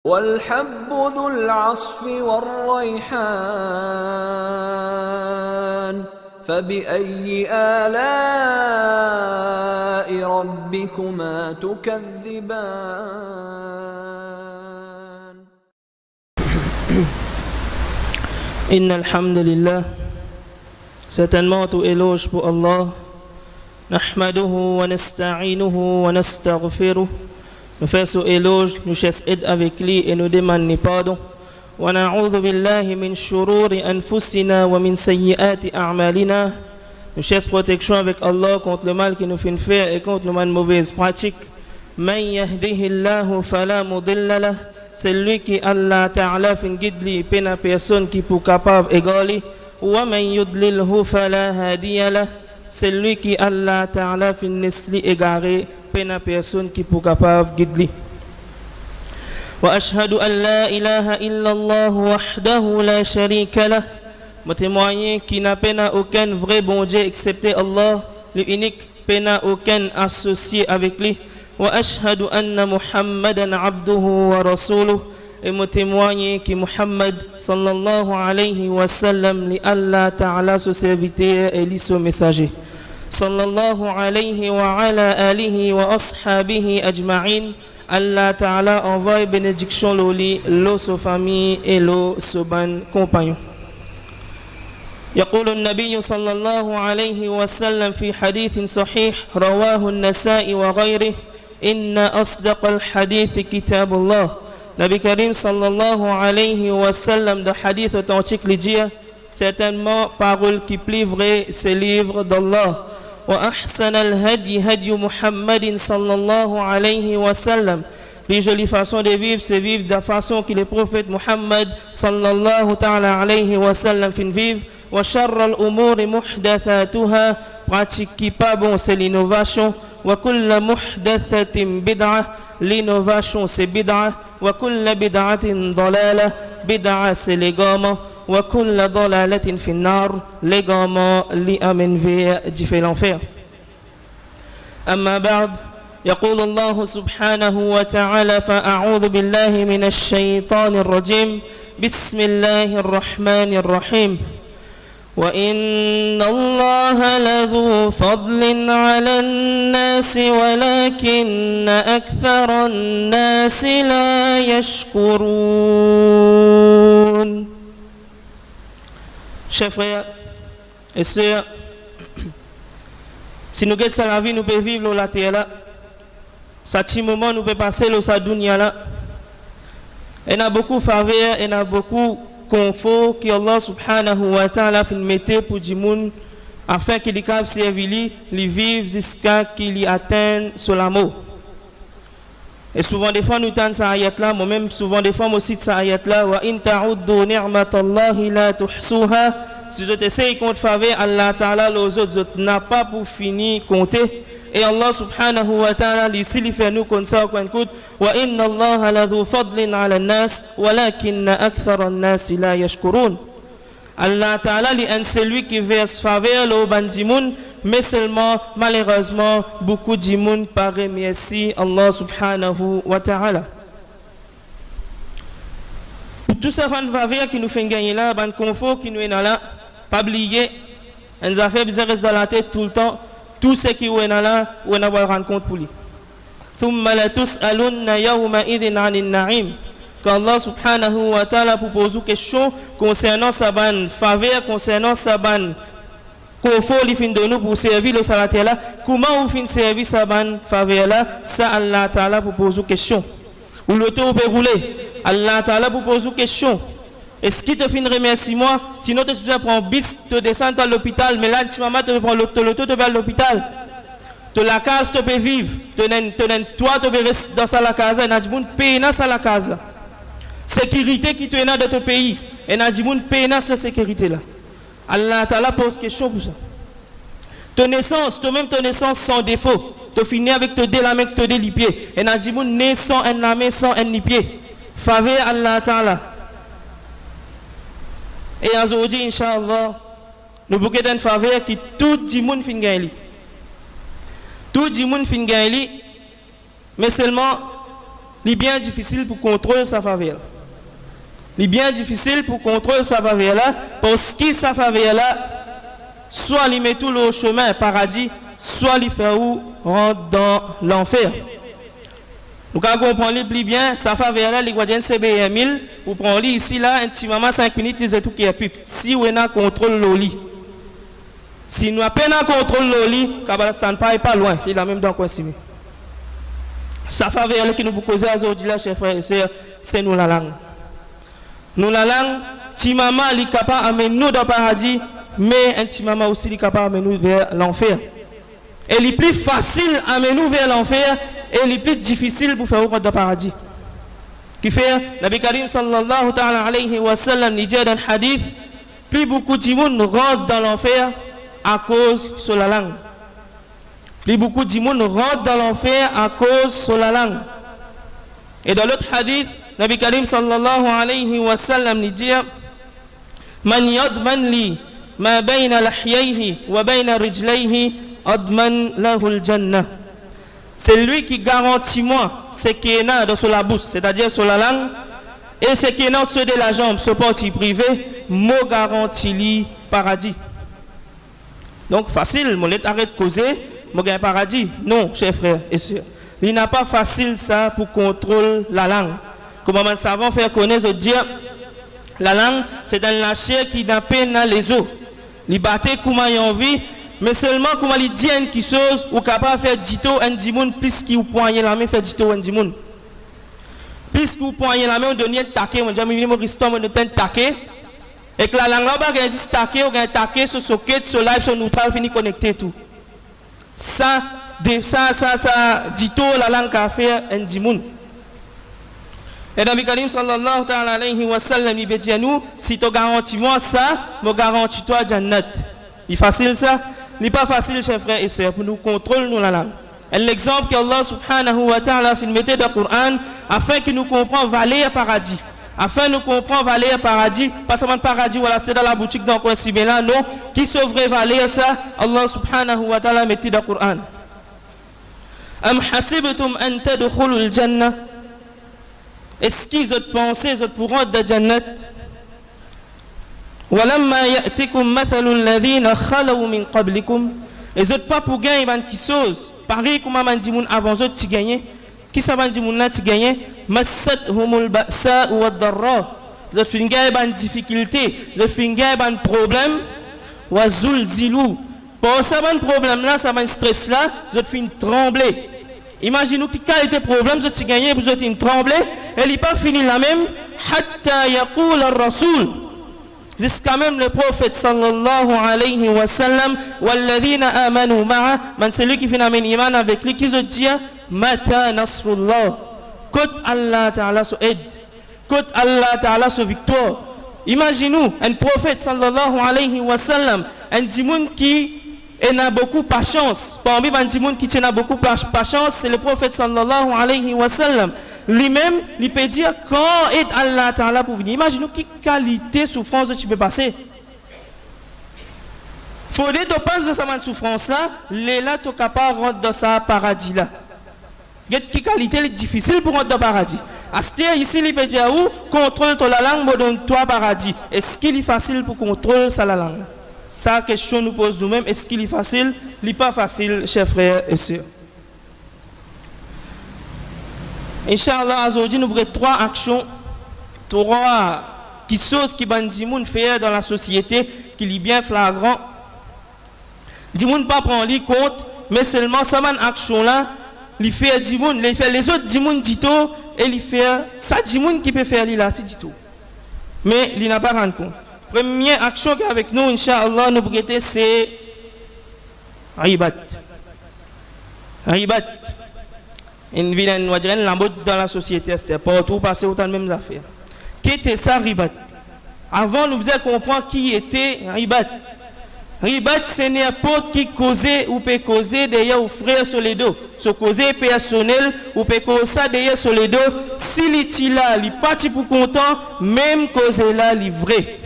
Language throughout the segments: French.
والحب ذو العصف والريحان فبأي آلاء ربكما تكذبان إن الحمد لله certainement tout éloge pour Allah نحمده ونستعينه ونستغفره nous faisons éloge, nous cherchons aide avec lui et nous demandons pardon. ونعوذ بالله من شرور أنفسنا ومن سيئات أعمالنا. Nous cherchons protection avec Allah contre le mal qui nous fait faire et contre nos mauvaises pratiques. من يهده الله فلا مضل له. C'est lui qui Allah Ta'ala fait guide lui, peine à personne qui pour capable égaler. ومن يضلله فلا هادي له. C'est lui qui Allah Ta'ala fait nesli égaré. peine personne qui pour capable guider. وأشهد أن لا إله إلا الله وحده لا شريك له. Je témoigne qu'il n'a pas aucun vrai bon Dieu excepté Allah, l'unique, pas aucun associé avec lui. وأشهد أن محمدا عبده ورسوله. Et je témoigne que Muhammad sallallahu alayhi wa sallam li Allah Ta'ala son serviteur et son messager. صلى الله عليه وعلى آله وأصحابه أجمعين. Allah Ta'ala envoie bénédiction loli, lo sa famille et lo sa ban compagnon. يقول النبي صلى الله عليه وسلم في حديث صحيح رواه النسائي وغيره إن أصدق الحديث كتاب الله. Nabi Karim sallallahu alayhi wa sallam de hadith authentique lui dit certainement parole qui plie vrai c'est livre d'Allah. وأحسن الهدي هدي محمد صلى الله عليه وسلم. Les jolies façons de vivre, c'est vivre de la façon que le prophète Muhammad sallallahu ta'ala alayhi wa sallam fin vivre. وشر الأمور محدثاتها. Pratique qui pas bon c'est l'innovation. وكل محدثة بدعة. L'innovation c'est bid'a. وكل بدعة ضلالة. Bid'a c'est l'égarement. وكل ضلالة في النار. l'égarement li amène vers l'enfer. أما بعد يقول الله سبحانه وتعالى فأعوذ بالله من الشيطان الرجيم بسم الله الرحمن الرحيم وإن الله لذو فضل على الناس ولكن أكثر الناس لا يشكرون. Chers frères et sœurs, si nous gagnons la vie, nous pouvons vivre la terre là. Ça petit moment nous pouvons passer le sadunia là. Il y a beaucoup de faveurs, il y a beaucoup de confort que Allah subhanahu wa ta'ala fait mettre pour du monde afin qu'il puisse servir, les vivre jusqu'à qu'il atteigne sur l'amour. Et souvent des fois nous tentons cette ayat là, moi-même souvent des fois moi cite cette ayat là wa in ta'uddu ni'matallahi la tuhsuha. Si je t'essaye contre faveur Allah Ta'ala les autres n'a pas pour finir compter. Et Allah subhanahu wa ta'ala ici il fait nous comme ça qu'on écoute wa inna Allah la dhu fadlin 'ala an-nas walakinna akthara an-nas la yashkurun. Allah Ta'ala est celui qui verse faveur au bandimoun, mais seulement malheureusement beaucoup de monde pas remercie Allah subhanahu wa ta'ala. Tout ça fan faveur qui nous fait gagner là, ban confort qui nous est là, pas oublier, on a fait bizarre dans la tête tout le temps, tout ce qui est là, on a rendre compte pour lui. ثم لتسألن يومئذ عن النعيم. Quand Allah subhanahu wa ta'ala propose une question concernant sa bonne faveur, concernant sa bonne confort, il fin de nous pour servir le salat là, comment vous fin servir sa bonne faveur là, ça Allah ta'ala propose une question. Ou le temps peut rouler, Allah ta'ala propose une question. Est-ce qu'il te fin remercie moi, sinon tu te prends bis, te descends à l'hôpital, mais là tu maman te prends l'auto, te vas à l'hôpital. Te la case te peut vivre, toi te peux rester dans sa la case, et n'a dit moun paye dans sa la case là. Sécurité qui te est dans ton pays, et n'a dit moun paye dans cette sécurité là. Allah Ta'ala pose question pour ça. Ton naissance, toi-même ton naissance sans défaut, tu finis avec te dé la main, te dé les pieds, et n'a dit moun né sans un la main, sans un les pieds. Faveur Allah Ta'ala. Et aujourd'hui, Inch'Allah, nous bouquet d'une faveur qui tout le monde fin gagner. Tout le monde fin gagner, mais seulement il est bien difficile pour contrôler sa faveur. Il est bien difficile pour contrôler sa faveur là, parce que sa faveur là, soit il met tout le chemin paradis, soit il fait où rentre dans l'enfer. Nous comprenons plus bien, sa faveur là, il va dire CBM 1000, vous prenez ici là, un petit moment 5 minutes, il tout qui est pub. Si on a contrôle le lit, si nous avons peine à contrôler le lit, ça ne part pas loin, il a même dans quoi civil. Sa faveur qui nous peut causer aujourd'hui là, chers frères et sœurs, c'est nous la langue. Nous la langue, petit maman est capable d'amener nous dans le paradis, mais un petit maman aussi est capable d'amener nous vers l'enfer. Et il est plus facile d'amener nous vers l'enfer, et il est plus difficile pour faire rentrer dans le paradis. Qui fait, Nabi Karim sallallahu ta'ala alayhi wa sallam, il dit dans le hadith, plus beaucoup de monde rentrent dans l'enfer à cause de la langue. Plus beaucoup de monde rentrent dans l'enfer à cause de la langue. Et dans l'autre hadith, Nabi Karim sallallahu alayhi wa sallam il dit Man yadman li ma bayna lahyayhi wa bayna rijlayhi adman lahu al-jannah. C'est lui qui garantit moi ce qui est là dans la bouche, c'est-à-dire sur la langue, et ce qui est dans ceux de la jambe, ce parti privé, me garantit li paradis. Donc facile, mon arrête de causer, mon gain paradis. Non, chers frères et sœurs. Il n'a pas facile ça pour contrôler la langue. Comme nous savons faire connaître, dire la langue, c'est dans la chair qui n'a peine dans les os. Il battait comme il a envie, mais seulement comme il dit une chose, ou capable de faire dito un dimoun, puisqu'il vous poignez la main, faire dito un dimoun. Puisque vous poignez la main, on donne un taquet, on dit, on donne un taquet. Et que la langue là-bas, il existe taquet, on a un taquet sur socket, sur live, sur neutral, fini connecté tout. Ça, dito la langue a fait un dimoun. Et Nabi Karim sallallahu ta'ala alayhi wa sallam, il dit à nous, si tu garantis moi ça, je garantis toi Jannat. Il est facile ça? Il n'est pas facile, chers frères et sœurs, pour nous contrôler nous la langue. Et l'exemple qu'Allah subhanahu wa ta'ala a fait mettre dans le Coran, afin que nous comprenions valeur paradis. Afin que nous comprenions valeur paradis, pas seulement paradis, voilà, c'est dans la boutique dans le coin si bien là, non. Qui sauverait valeur ça? Allah subhanahu wa ta'ala a mis dans le Coran. Am hasibtum an tadkhulul jannah. Est-ce qu'ils ont pensé, ils ont pour rentrer dans Jannat? Walamma ya'tikum mathalul ladhina khalaw min qablikum. Ils ont pas pour gagner ban qui chose. Pareil comme man dit moun avant eux tu gagner. Qui ça ban dit moun là tu gagner? Massathumul ba'sa wad darra. Ils ont fait gagner ban difficulté, ils ont fait gagner ban problème. Wa zulzilu. Pour ça ban problème là, ça ban stress là, ils ont fait trembler. Imaginez qui qualité problème vous gagné vous êtes une tremblée et il n'est pas fini la même hatta yaqul ar-rasul jusqu'à même le prophète sallallahu alayhi wa sallam walladhina amanu ma'a man celui qui fait un iman avec lui qui se dit mata nasrullah quand Allah ta'ala se aide quand Allah ta'ala se victoire. Imaginez un prophète sallallahu alayhi wa sallam un dimoun qui et n'a beaucoup de patience. Parmi les gens qui n'a beaucoup de patience, c'est le prophète sallallahu alayhi wa sallam. Lui-même, il peut dire quand est Allah Ta'ala pour venir. Imaginez quelle qualité de souffrance tu peux passer. Il faut que tu passes de cette souffrance-là, là, tu es capable de rentrer dans ce paradis-là. Quelle qualité est difficile pour rentrer dans le paradis. Astir ici, il peut dire où contrôle la langue, donne-toi paradis. Est-ce qu'il est facile pour contrôler la langue? Ça, question nous pose nous-mêmes. Est-ce qu'il est facile? Il n'est pas facile, chers frères et sœurs. Inch'Allah, aujourd'hui, nous avons 3 actions, 3 choses qui bandiment faire dans la société, qui est bien flagrant. Dimoun pas prendre les compte, mais seulement ça man action là, il fait dimoun, il fait les autres dimoun dito et il fait ça dimoun qui peut faire là, c'est dito. Mais il n'a pas rendu compte. Première action qu'avec nous, Inch'Allah, nous prêter, c'est Ribat. Ribat. Une vilaine, on dirait, la mode dans la société, c'est partout passer autant de mêmes affaires. Qui était ça, Ribat? Avant, nous devons comprendre qui était Ribat. Ribat, c'est n'importe qui causait ou peut causer d'ailleurs aux frères sur les dos. Se causer personnel ou peut causer ça d'ailleurs sur les dos. S'il est là, il est parti pour content, même causer là, il est vrai.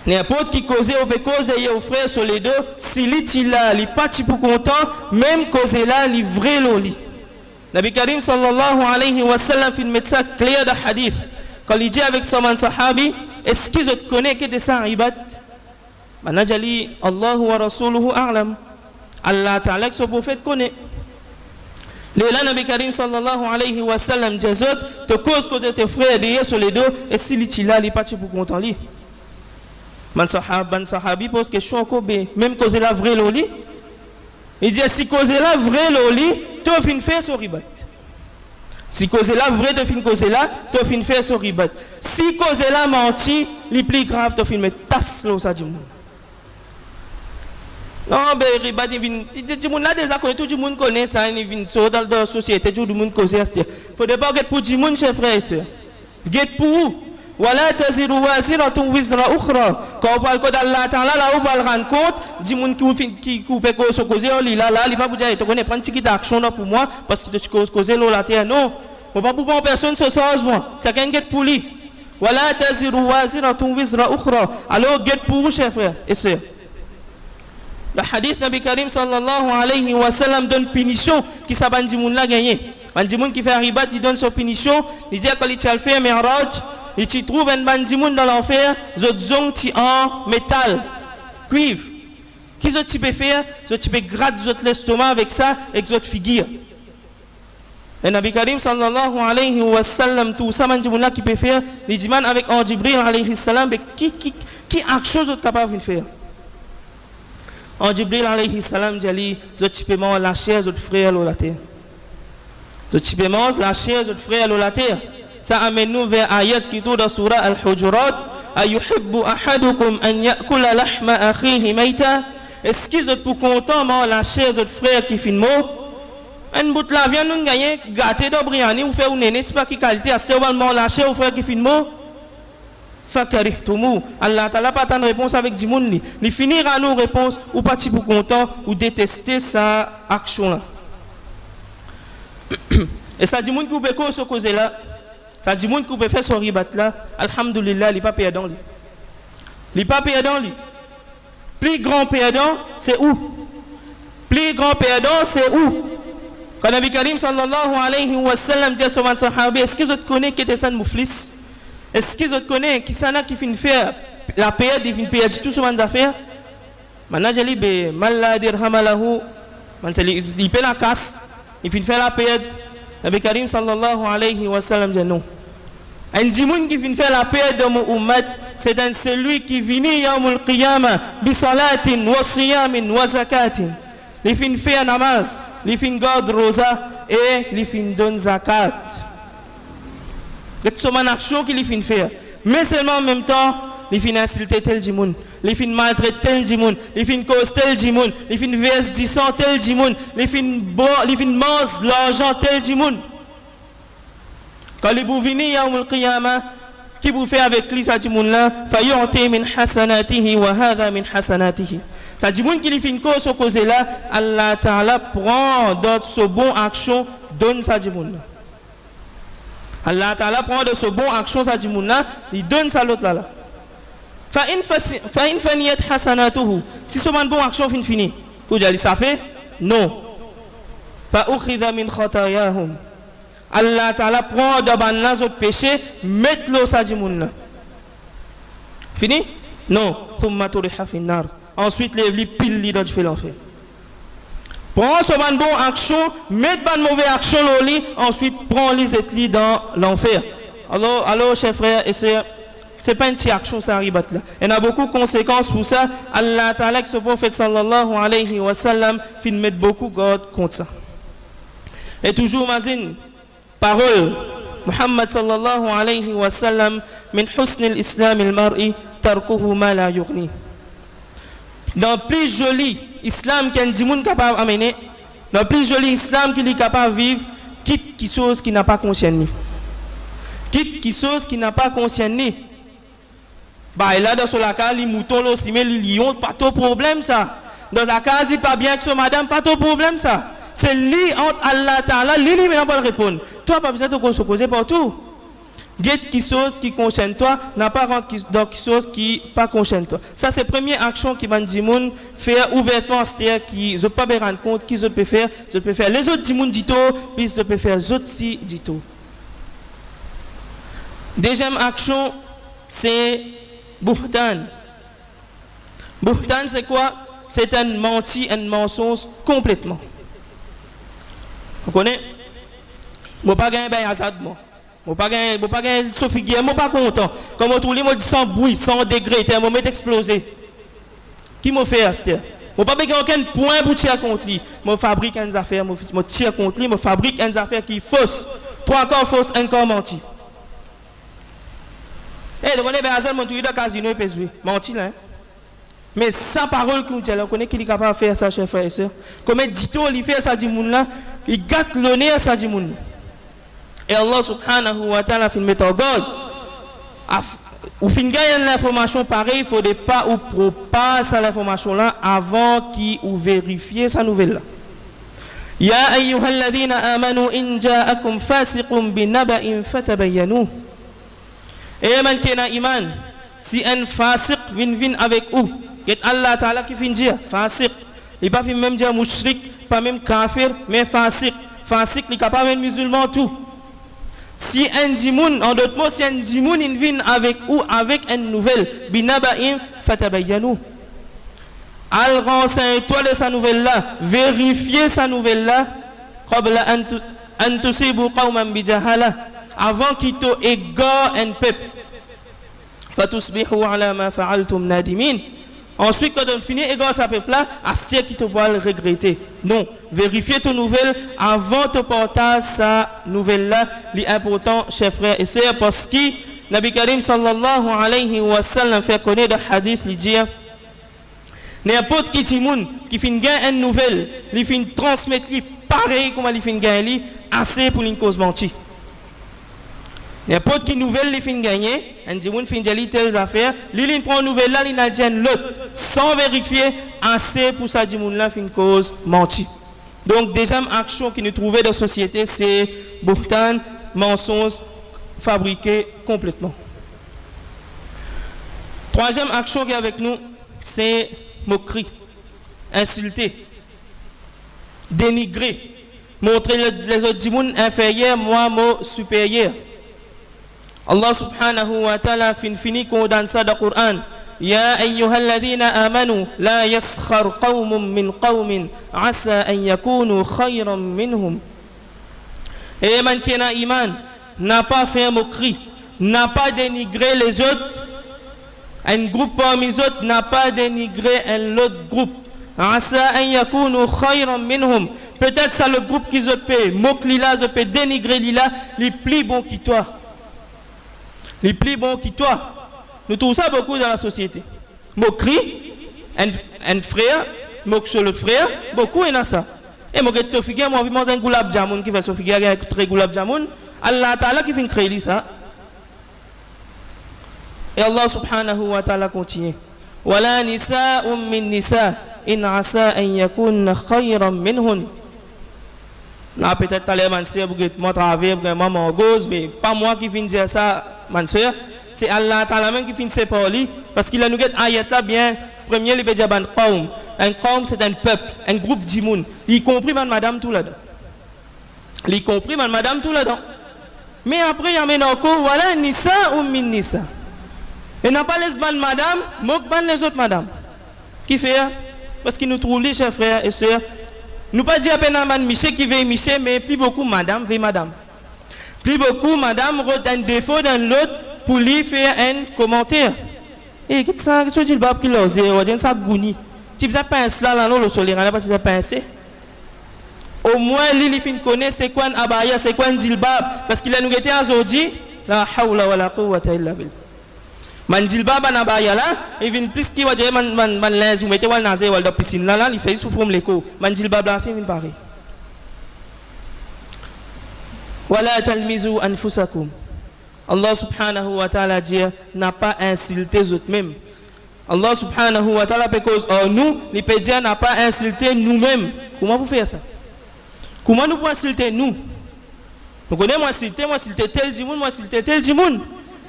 N'importe qui causait ou peut causer aux frères sur les dos, s'il est là, il est parti pour content, même causer là, il est vrai l'oli. Nabi Karim sallallahu alayhi wa sallam fait une médecin clair de hadith. Quand il dit avec son sahabi, est-ce qu'ils te connaissent que de ça ibadat? Maintenant, j'ai dit, Allahu wa rasuluhu a'lam. Allah ta'ala que son prophète connaît. Là, Nabi Karim sallallahu alayhi wa sallam dit, te cause que tes frères derrière sur les dos, et si il là, il n'est pas pour content lui. Man sahabi pose question encore, même cause la vraie loli. Il dit, si cause la vraie loli, tu fin faire sur ribat. Si cause la vraie, tu fin cause là, tu fin faire sur ribat. Si cause la menti, les plus grave, tu fin mettre tasse là, ça dit. Non, ben ribat, tout le monde là déjà connaît, tout le monde connaît ça, il vient dans la société, tout le monde cause ça. Il faut d'abord get pour tout le monde, chers frères et sœurs. Get pour vous. Wala taziru waziratun wizra ukhra. Quand on parle d'Allah Ta'ala, là on parle rendre compte, dit moun qui coupe cause cause il là il pas pour dire tu connais prendre petite action là pour moi parce que tu cause l'eau la terre non. On pas pour prendre personne ce chose moi. C'est qu'un get pour lui. Wala taziru waziratun wizra ukhra. Alors get pour vous chers frères et sœurs. Le hadith Nabi Karim sallallahu alayhi wa sallam donne punition qui ça bandi moun là gagné. Bandi moun qui fait ribat, il donne son punition, il dit quand il t'a fait mi'raj et tu trouves un bandimoun dans l'enfer, ils ont en métal, cuivre. Qu'est-ce que tu peux faire? Tu peux gratter l'estomac avec ça et tu figure. Et Nabi Karim sallallahu alayhi wa sallam, tout ça, bandimoun là qui peut faire, il dit avec Jibril alayhi salam, qui action vous êtes capable de faire? Jibril alayhi salam dit, tu peux manger la chair de votre frère à la terre. Tu peux manger la chair de votre frère à la terre. Ça amène nous vers ayat qui est dans surah Al-Hujurat. Ayuhibbu ahadukum an ya'kula lahma akhihi mayta. Est-ce qu'ils sont pour content de la chair de votre frère qui fait mot? Un bout de la viande nous gagne gâté de briani ou faire une néné c'est pas qui qualité à ce moment la chair au frère qui fait mot. Fakarihtumu. Allah Ta'ala pas tant réponse avec du monde li. Il finira nous réponse ou pas pour content ou détester sa action là. Et ça dit monde qui peut cause ce cause là. Ça dit monde qui peut faire son ribat là, alhamdulillah, il n'est pas perdant. Il n'est pas perdant. Plus grand perdant, c'est où? Plus grand perdant, c'est où? Quand Nabi Karim sallallahu alayhi wa sallam dit à son sahabi, est-ce que vous connaissez qui était ça de mouflis? Est-ce que vous connaissez qui ça qui finit faire la période, il finit perdre tout ce qu'on a fait? Maintenant, je dis, mal la dirhamalahu, il paie la casse, il finit faire la période. Nabi Karim sallallahu alayhi wa sallam dit non. Un dimoun qui vient faire la paix de mon ummat, c'est celui qui vient yawmul qiyamah bi salatin wa siyamin wa zakatin. Il vient faire namaz, il vient garder rosa et il vient donner zakat. C'est une action qu'il vient faire. Mais seulement en même temps, il vient insulter tel dimoun. Il vient maltraiter tel dimoun. Il vient causer tel dimoun. Il vient verser tel dimoun. Il vient manger l'argent tel dimoun. Quand il vous venez yawmul qiyamah, qui vous fait avec lui ça dimoun là, fayu'ti min hasanatihi wa hadha min hasanatihi. Ça dimoun qui lui fait une cause au cause là, Allah Ta'ala prend d'autres ce bon action donne ça dimoun là. Allah Ta'ala prend de ce bon action ça dimoun là, il donne ça l'autre là. Fa'in faniyat hasanatuhu. Si ce bon action fin fini, vous allez saper? Non. Fa'ukhidha min khatayahum. Allah Ta'ala prend de ban autres péchés, mettre-le sa dimoun. Fini? Non. Thumma turiha fin nar. Ensuite, les pile li dans l'enfer. Prends ce bon action, mettre ban mauvaise action li, ensuite prends les etli dans l'enfer. Alors, chers frères et sœurs, c'est pas une petite action ça arrive là. Il y a beaucoup de conséquences pour ça. Allah Ta'ala que ce prophète sallallahu alayhi wa sallam fin mettre beaucoup God contre ça. Et toujours mazine parole Muhammad sallallahu alayhi wa sallam min husn al-islam al-mar'i tarkuhu ma la yughni. Dans plus joli islam qu'un dimoun capable d'amener, dans plus joli islam qu'il est capable de vivre, quitte qui chose qui n'a pas conscience. Quitte qui chose qui n'a pas conscience. Bah là dans la case les moutons là aussi mais les lions pas de problème ça. Dans la case il pas bien que ce madame pas de problème ça. C'est lui entre Allah Ta'ala, lui n'a pas répondre. Toi pas besoin de se poser partout. Guette qui chose qui concerne toi, n'a pas rentre dans quelque chose qui pas concerne toi. Ça c'est première action qui m'a dit moun faire ouvertement, c'est-à-dire qui je pas me rendre compte qui je peux faire, les autres dit moun dit tout, puis je peux faire les autres si dit tout. Deuxième action c'est buhtan. Buhtan c'est quoi? C'est un menti, un mensonge complètement. Vous connaissez? Moi pas gagner ben Azad moi. Moi pas gagner Sophie Guillaume, moi pas content. Comme on trouve moi dit 100 bruit, 100 degrés, thermomètre explosé. Qui m'a fait Aster? Moi pas gagner aucun point pour tirer contre lui. Moi fabrique des affaires, moi tire contre lui, moi fabrique des affaires qui fausse. 3 corps fausse, un corps menti. Eh, donc on est ben Azad mon tout dans casino et peut jouer. Menti là. Hein? Mais sa parole qu'on dit là, on connaît qu'il est capable de faire ça, chers frères et sœurs. Comme dit-on, il fait ça du monde là, il gâte l'honneur ça du monde. Et Allah subhanahu wa ta'ala fait mettre en garde. Ou fin gagner l'information pareil, il faut pas ou propage l'information là avant qu'il ou vérifier sa nouvelle là. Ya ayyuhalladhina amanu in ja'akum fasiqun binaba'in fatabayyanu. Et man kena iman, si un fasiq vient avec vous, que Allah ta'ala qui fin dire fasiq, il pas même dire mushrik, pas même kafir, mais fasiq. Fasiq il capable même musulman tout. Si un djimoun, en d'autres mots, si un djimoun vient avec ou avec une nouvelle, binaba'im fatabayyanu. Al renseigne-toi de sa nouvelle là, vérifiez sa nouvelle là, qabla an tusibu qawman bijahala, avant qu'il te égare un peuple. Fatusbihu ala ma fa'altum nadimin. Ensuite, quand on finit égare sa peuple là, c'est qui te va le regretter. Non, vérifiez ton nouvelle avant de porter sa nouvelle là, l'important, chers frères et sœurs, parce que Nabi Karim sallallahu alayhi wa sallam fait connaître le hadith, il dit n'importe qui timoun qui fin gagner une nouvelle, il fin transmettre pareil comme il fin gagner assez pour une cause mentie. N'importe qui nouvelle il fin gagner, un timoun fin jali telles affaires, il prend une nouvelle là, il n'a dit l'autre sans vérifier assez pour ça timoun là fin cause mentie. Donc deuxième action qui nous trouvait dans la société c'est buhtan, mensonge fabriqué complètement. Troisième action qui est avec nous c'est moquerie, insulter, dénigrer, montrer les autres dimoun inférieurs, moi supérieur. Allah subhanahu wa ta'ala fini condamne ça dans le Coran. Ya ayyuhalladhina amanu la yaskhar qawmun min qawmin asa an yakunu khayran minhum. Et man qui n'a iman n'a pas fait moquerie, n'a pas dénigré les autres. Un groupe parmi les autres n'a pas dénigré un autre groupe. Asa an yakunu khayran minhum. Peut-être ça le groupe qui se peut moquer là, se peut dénigrer là, les plus bon qui toi. Les plus bon qui toi. Nous trouvons ça beaucoup dans la société. Moquerie, un frère, moque sur le frère, beaucoup il y a ça. Et moi, je suis moi, je suis un goulab jamoun qui fait son figure avec très goulab jamoun. Allah Ta'ala qui fait créer ça. Et Allah subhanahu wa ta'ala continue. Wala nisa'un min nisa' in asa an yakun khayran minhun. Là peut-être t'allais man sœur pour moi travailler pour maman gauche mais pas moi qui viens dire ça man sœur, c'est Allah Ta'ala même qui vient c'est par lui parce qu'il a nous get ayat là bien premier le bédia ban qaum. Un qaum c'est un peuple, un groupe d'imoun, y compris madame tout là-dedans. Y compris madame tout là-dedans. Mais après il y a maintenant encore voilà nisa ou min nisa. Et n'a pas les ban madame, mok ban les autres madame. Qui fait parce qu'il nous trouve les chers frères et sœurs. Nous pas dire à peine man Michel qui veut Michel mais plus beaucoup madame veut madame. Plus beaucoup madame rete un défaut dans l'autre pour lui faire un commentaire. Et qu'est-ce que ça dit le bab qui l'ose on dit ça gouni. Tu ça pince là le soleil on pas ça pincer. Au moins lui fin connaît c'est quoi un abaya, c'est quoi un dilbab parce qu'il a nous été aujourd'hui la hawla wala quwwata illa billah. Man dilbab na abaya là, il vient plus qui va dire man les ou mettez wal naze wal dans piscine là il fait souffrir l'écho. Man dilbab là c'est vient pareil. Wala talmizu anfusakum. Allah subhanahu wa ta'ala dit n'a pas insulté les autres mêmes. Allah subhanahu wa ta'ala parce que nous les pédiens n'a pas insulté nous-mêmes. Comment vous faire ça? Comment nous pouvons insulter nous? Vous connaissez moi s'il te tel du monde, moi s'il te tel du monde.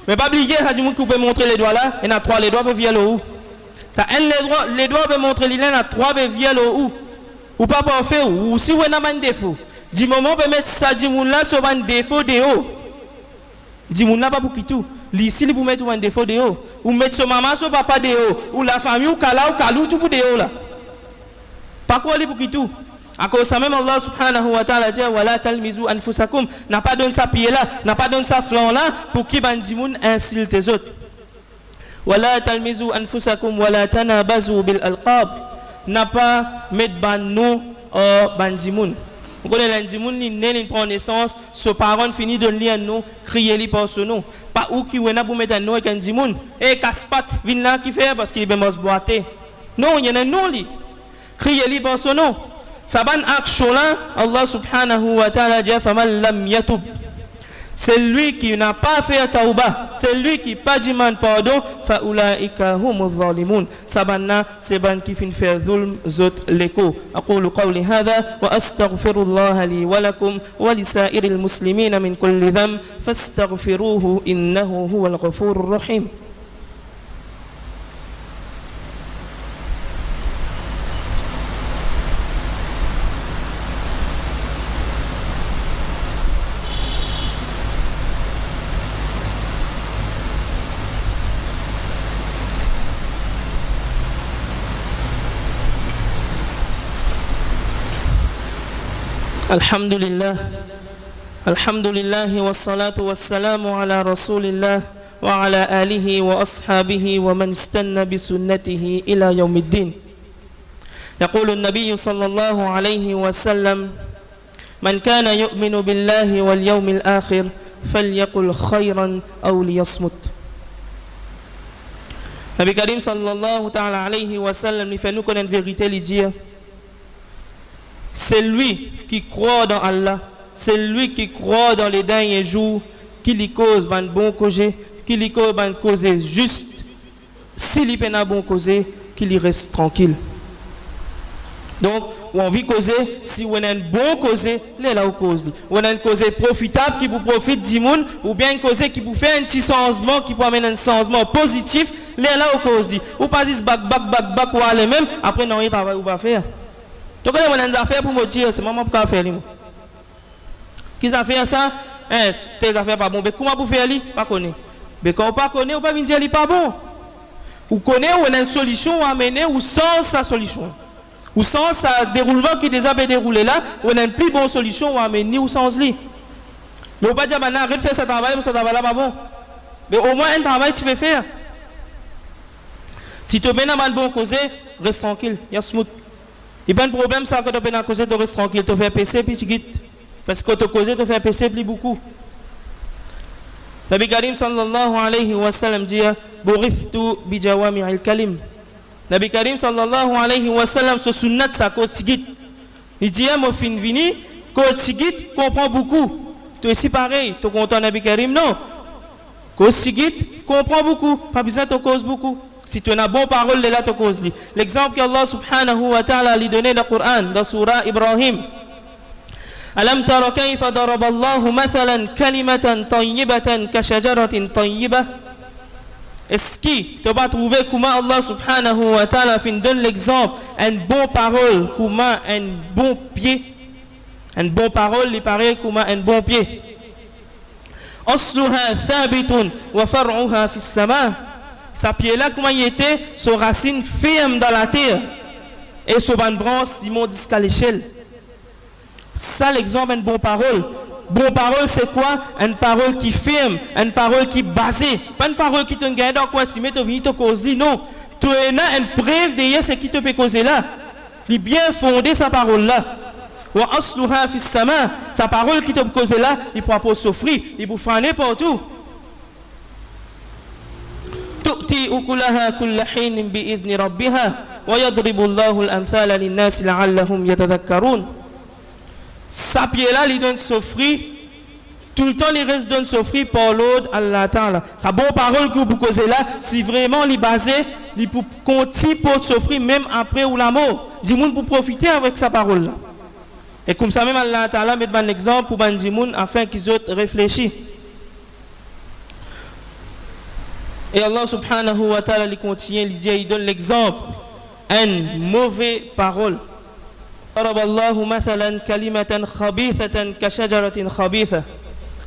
Mais pas oublier, il y a du monde qui peut montrer les doigts là, et il y a 3 les doigts peuvent virer le haut. Ça, les doigts peuvent montrer les liens, il y a 3 peuvent virer le haut. Ou pas parfait, ou si vous avez un défaut. Du moment où vous mettre ça, du monde là, sur un défaut de haut. Du monde là, pas pour qui tout. Ici, vous mettez un défaut de haut. Ou mettre sur maman, sur papa de haut. Ou la famille, ou kala, ou kalou, tout pour de haut là. Pas quoi, pour qui tout. À cause ça même Allah subhanahu wa ta'ala dit wala talmizu anfusakum, n'a pas donné ça pied là, n'a pas donné ça flanc là pour qui bandi moun insulte les autres. Wala talmizu anfusakum wala tanabazu bil alqab, n'a pas mettre ban nom bandi moun. Vous connaissez bandi moun ni né ni prend naissance, ce parent finit de lire un nom, crier lui par son nom. Pas ou qui wena pour mettre un nom avec bandi moun. Eh casse-pat, vin là qui fait parce qu'il est bien boité. Non, il y a un nom lui. Crier lui par son nom. Saban action là, Allah subhanahu wa ta'ala dit faman lam yatub. C'est lui qui n'a pas fait tauba, c'est lui qui pas demandé pardon, fa ulaika humuz zalimun. Sabanna c'est ban qui fin faire zulm zot leko. Aqulu qawli hadha wa astaghfirullah li wa lakum wa li sa'iril muslimina min kulli dhanb fastaghfiruhu innahu huwal ghafurur rahim. Alhamdulillah wassalatu wassalamu ala rasulillah wa ala alihi wa ashabihi wa man istanna bi sunnatihi ila yawmiddin. يقول النبي صلى الله عليه وسلم من كان يؤمن بالله واليوم الآخر فليقل خيرا أو ليصمت. Nabi Karim sallallahu ta'ala alayhi wa sallam il fait nous connaître vérité, il dit c'est lui qui croit dans Allah, c'est lui qui croit dans les derniers jours, qui lui cause un bon cause, qui lui cause un cause juste. S'il y a un bon cause, qu'il y reste tranquille. Donc, on vit causer, si on a un bon cause, là là où cause. On a une cause profitable qui vous profite du monde, ou bien une cause qui vous fait un petit changement, qui peut amener un changement positif, là là où cause. Ou pas dire back, ou aller même, après non, il travaille ou pas faire. Donc, on a des affaires pour me dire, c'est maman pour faire. Qui ça fait ça? Tes affaires pas bon. Mais comment vous faire? Pas connaître. Mais quand on pas connaît, on pas venir dire pas bon. Ou connaît, on a une solution à amener, ou sans sa solution. Ou sans sa déroulement qui déjà bien déroulé là, on a une plus bonne solution à amener ou sans lui. Mais on pas dire maintenant, arrête de faire ce travail, parce que ce travail là pas bon. Mais au moins un travail tu peux faire. Si tu as bien un bon causé, reste tranquille, il y a smooth. Il n'y a pas de problème, ça, quand tu as bien causé, tu restes tranquille, tu fais PC, puis tu quittes. Parce que quand tu as causé, tu fais PC, plus beaucoup. Nabi Karim sallallahu alayhi wa sallam dit Bouriftu bijawami al-kalim. Nabi Karim sallallahu alayhi wa sallam, ce sunnat, ça cause tigit. Il dit mon fin vini, cause tigit, comprend beaucoup. Tu es aussi pareil, tu es content Nabi Karim? Non. Cause tigit, comprend beaucoup. Pas besoin de cause beaucoup. Si tu as une bonne parole, là, tu causes. L'exemple qu'Allah subhanahu wa ta'ala lui donné dans le Coran, dans Surah Ibrahim. ألم تر كيف ضرب الله مثلا كلمة طيبة كشجرة طيبة. Est-ce que tu vas trouver comment Allah subhanahu wa ta'ala donne l'exemple, une bonne parole, comment un bon pied, une bonne parole, il paraît comment un bon pied. أصلها ثابت وفرعها في السماء. Sa pied là, comment il était, son racine ferme dans la terre, et son ban branche, il monte jusqu'à l'échelle. Ça, l'exemple d'une bonne parole. Bonne parole, c'est quoi? Une parole qui ferme, une parole qui est basée. Pas une parole qui te gagne dans quoi, si tu viens te causer, non. Tu as une preuve derrière ce qui te peut causer là. Il est bien fondé sa parole là. Wa asluha fis sama. Sa parole qui te peut causer là, il pourra pas souffrir, il peut faire n'importe où. تؤتي أكلها كل حين بإذن ربها ويضرب الله الأمثال للناس لعلهم يتذكرون. Sa pied là, il donne souffrir. Tout le temps, il reste donne souffrir par l'autre Allah Ta'ala. Sa bonne parole que vous causez là, si vraiment il est basé, il peut continuer pour souffrir même après ou la mort. Dis-moi pour profiter avec sa parole là. Et comme ça même Allah Ta'ala met un exemple pour ban moun afin qu'ils autres réfléchissent. Et Allah Subhanahu wa Ta'ala il continue, il donne l'exemple une mauvaise parole. ضرب الله مثلا كلمة خبيثة كشجرة خبيثة.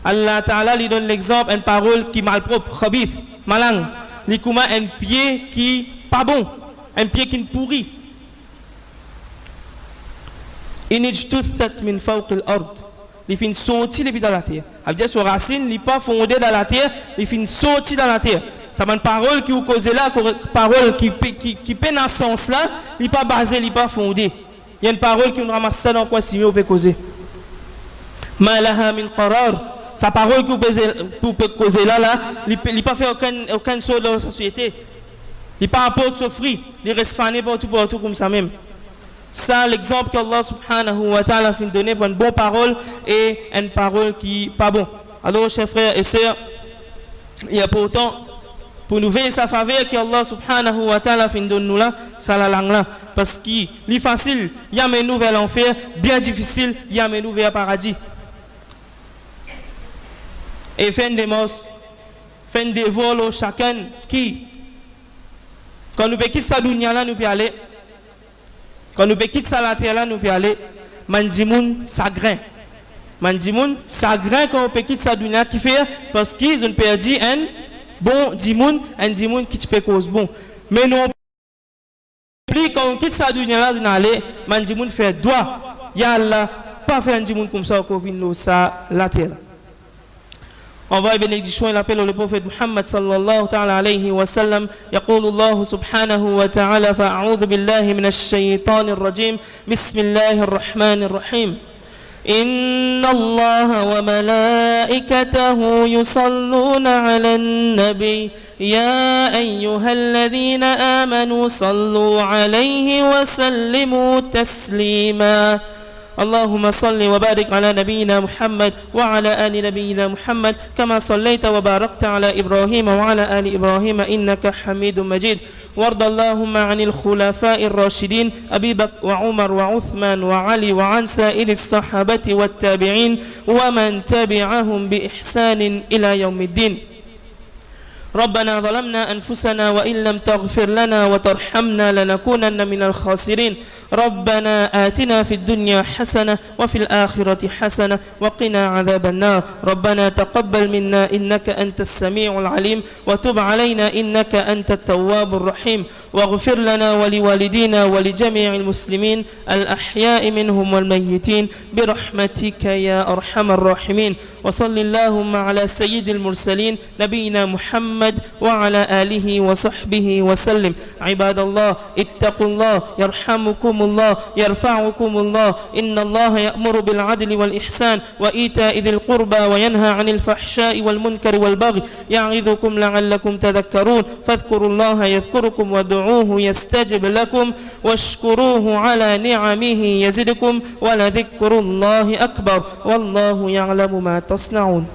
Allah Ta'ala lui donne l'exemple une parole qui malpropre, khabith, malang. Il comme un pied qui pas bon, un pied qui pourrit. In ijtuthat min fawq al-ard. Il fin sorti depuis dans la terre. Avec ses racines, il pas fondé dans la terre, il fin sorti dans la terre. Ça une parole qui vous cause là, parole qui peine en sens là, il pas basé, il pas fondé. Il y a une parole qui nous ramasse ça dans quoi si on peut causer. Ma laha min qarar. Sa parole que vous pouvez causer là, il pas fait aucun saut dans la société. Il pas apporte souffrir, il reste fané partout comme ça même. Ça l'exemple que Allah Subhanahu wa Ta'ala fait donner pour une bonne parole et une parole qui pas bon. Alors chers frères et sœurs, il y a pourtant pour nous veiller sa faveur que Allah Subhanahu wa Ta'ala fait donner nous là, ça la langue là parce qu'il est facile, il y a nous vers l'enfer, bien difficile, il y a nous vers le paradis. Et fin des mos, fin des vols chacun qui quand nous quittons sa dunya là nous peut aller, quand nous quittons sa la terre là nous peut aller, mandimoun sagrin quand on quitte sa dunya qui fait parce qu'ils ont perdu un bon dimoun qui te peut cause bon, mais non plus quand on quitte sa dunya là nous aller, mandimoun fait droit, ya Allah pas faire un dimoun comme ça qu'on vient ça la terre. Envoie bénédiction et l'appel au prophète Muhammad sallallahu ta'ala alayhi wa sallam. يقول الله سبحانه وتعالى فأعوذ بالله من الشيطان الرجيم بسم الله الرحمن الرحيم إن الله وملائكته يصلون على النبي يا أيها الذين آمنوا صلوا عليه وسلموا تسليما اللهم صل وبارك على نبينا محمد وعلى آل نبينا محمد كما صليت وباركت على إبراهيم وعلى آل إبراهيم إنك حميد مجيد وارض اللهم عن الخلفاء الراشدين أبي بكر وعمر وعثمان وعلي وعن سائر الصحابة والتابعين ومن تبعهم بإحسان إلى يوم الدين ربنا ظلمنا أنفسنا وإن لم تغفر لنا وترحمنا لنكونن من الخاسرين ربنا آتنا في الدنيا حسنة وفي الآخرة حسنة وقنا عذاب النار ربنا تقبل منا إنك أنت السميع العليم وتب علينا إنك أنت التواب الرحيم واغفر لنا ولوالدينا ولجميع المسلمين الأحياء منهم والميتين برحمتك يا أرحم الراحمين وصل اللهم على سيد المرسلين نبينا محمد وعلى آله وصحبه وسلم عباد الله اتقوا الله يرحمكم الله يرفعكم الله إن الله يأمر بالعدل والإحسان وإيتاء ذي القربى وينهى عن الفحشاء والمنكر والبغي يعظكم لعلكم تذكرون فاذكروا الله يذكركم وادعوه يستجب لكم واشكروه على نعمه يزدكم ولذكر الله أكبر والله يعلم ما تصنعون